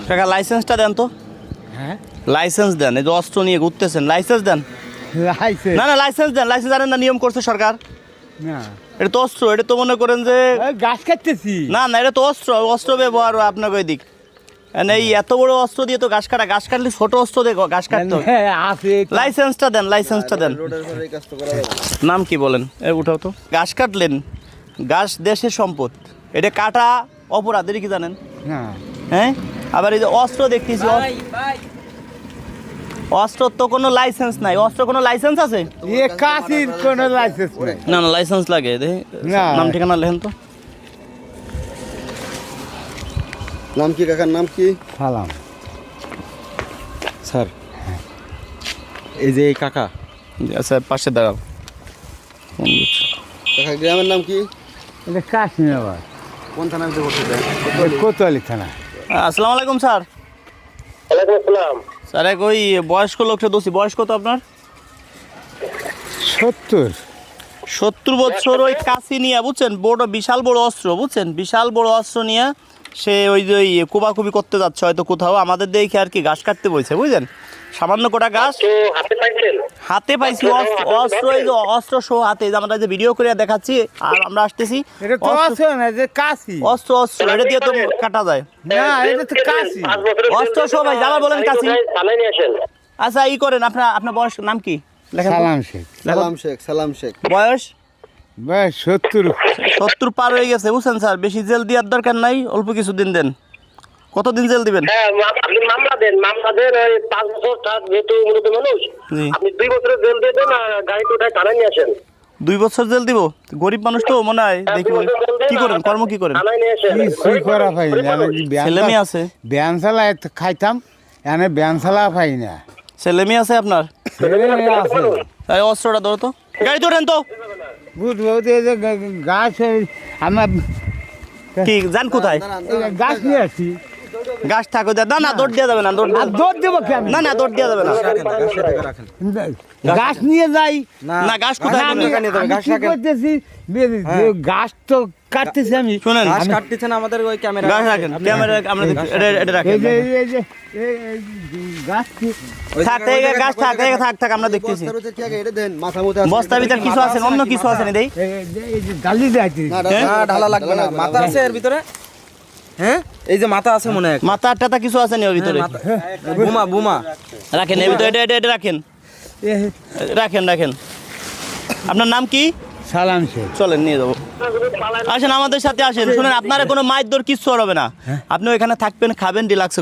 কাকা লাইসেন্সটা দেন তো। হ্যাঁ লাইসেন্স দেন, এই যে অস্ত্র নিয়ে ঘুরতেছেন, লাইসেন্স দেন। লাইসেন্স না না লাইসেন্স দেন, লাইসেন্স জানেন না নিয়ম করছে সরকার। না এটা তো অস্ত্র, এটা তো মনে করেন যে গাছ কাটতেছি না না এটা তো অস্ত্র, অস্ত্র ব্যবহার আপনাকে ওই দিক এই এত বড় অস্ত্র দিয়ে তো ঘাস কাটা, ঘাস কাটলে ছোট অস্ত্র দিয়ে ঘাস কাটতে হবে। আছে লাইসেন্সটা দেন, লাইসেন্সটা দেন। নাম কি বলেন? উঠাও তো। ঘাস কাটলেন, ঘাস দেশের সম্পদ, এটা কাটা অপরাধ, এটা কি জানেন? না হ্যাঁ, আবার এই যে অস্ত্র দেখতেছি, অস্ত্র তো কোনো লাইসেন্স নাই। অস্ত্র কোনো লাইসেন্স আছে? এ কাশির কোনো লাইসেন্স নেই। না না লাইসেন্স লাগে। না। নাম ঠিকানা লেখেন তো। নাম কি কাকার নাম কি? সালাম স্যার এই যে এই কাকা, আচ্ছা পাশে দাঁড়াও। কাকা গ্রামের নাম কি? এটা কাশ্মীর আবার কোন থানায় করতে কোতোয়ালি থানা। আসসালামু আলাইকুম স্যার। ওয়ালাইকুম আসসালাম। স্যার এক ওই বয়স্ক লোকটা দোষী। বয়স কত আপনার? 70 70 বছর। ওই কাশি নিয়ে বুঝছেন, বড় বিশাল বড় অস্ত্র, বুঝছেন বিশাল বড় অস্ত্র নিয়ে সে ওই যে ওই কুবাকুবি করতে যাচ্ছে হয়তো কোথাও, আমাদের দেখে আর কি ঘাস কাটতে বলছে, বুঝলেন। সামান্য কোটা ঘাস তো হাতে পাইছেন? হাতে পাইছি, অস্ত্র এই যে অস্ত্র সহ হাতে, যে আমরা যে ভিডিও করে দেখাচ্ছি আর আমরা আসতেছি। এটা তো অস্ত্র আছে না যে কাশি অস্ত্র অস্ত্র এটা দিয়ে তো কাটা যায়। না এটা তো কাশি 5 বছরের অস্ত্র সহ ভাই, যারা বলেন কাশি। থানায় নিয়ে আসেন। আচ্ছা ই করেন, আপনার বয়স নাম কি লেখেন তো। সালাম শেখ সালাম শেখ, সালাম শেখ। বয়স বয়স 70 70 পার হয়ে গেছে, বুঝছেন স্যার। বেশি জেল দেওয়ার দরকার নাই, অল্প কিছু দিন দেন। কতদিন জেল দিবেন? হ্যাঁ, আপনি মামলা দেন, ওই 5 বছর থাক, যেহেতু মূলত মানুষ, জি। আপনি 2 বছরের জেল দিয়ে দেন আর গাড়িতে উঠায় থানায় নিয়ে আসেন। 2 বছর জেল দিব? গরিব মানুষ তো মনে হয়। দেখি কি করেন, কর্ম কি করেন? থানায় নিয়ে আসেন। কি করা পাই না ছেলে মেয়ে আছে? ব্যায়াম চালা খাইতাম এনে ব্যায়াম চালা পাই না। ছেলে মেয়ে আছে আপনার? ছেলে মেয়ে আছে এই অস্ত্রটা ধরো তো, গাড়ি তোলেন তো। বুঝবো যে গাছ আমার কি জান কোথায়? গাছ নিয়ে আসি গাছ থাকো না না, দৌড় দেওয়া যাবে না, দৌড় আর দৌড় দেবো কি আমি? না না দৌড় দেওয়া যাবে না। গাছ নিয়ে যাই না গাছ কোথায় আমি কি করতেছি গাছ তো কাটতেছি আমি। শুনেন, কাটতেছেন আমাদের ওই ক্যামেরা। গাছ রাখেন, ক্যামেরা আমরা এটা রাখেন। এই যে এই যে গাছ থাক গাছ থাক আমরা দেখতেছি। এটা দেন, মাথা মতো আছে। বস্তার ভিতরে কিছু আছে, অন্য কিছু আছে নি দেই। এই যে ডালি যাইতে না, ঢালা লাগবে না। মাথা আছে এর ভিতরে। হ্যাঁ, এই যে মাথা আছে মনে হয়। মাথা টাতা কিছু আছে নি ওর ভিতরে? বোমা বোমা রাখেন এর ভিতরে, এটা রাখেন রাখেন রাখেন। আপনার নাম কি? সালাম শেখ। চলেন নিয়ে যাবো, আসেন আমাদের সাথে আসেন। শুনেন, আপনারা কোনো মাইর দর কিচ্ছু হবে না, আপনি ওইখানে থাকবেন, খাবেন, রিল্যাক্সে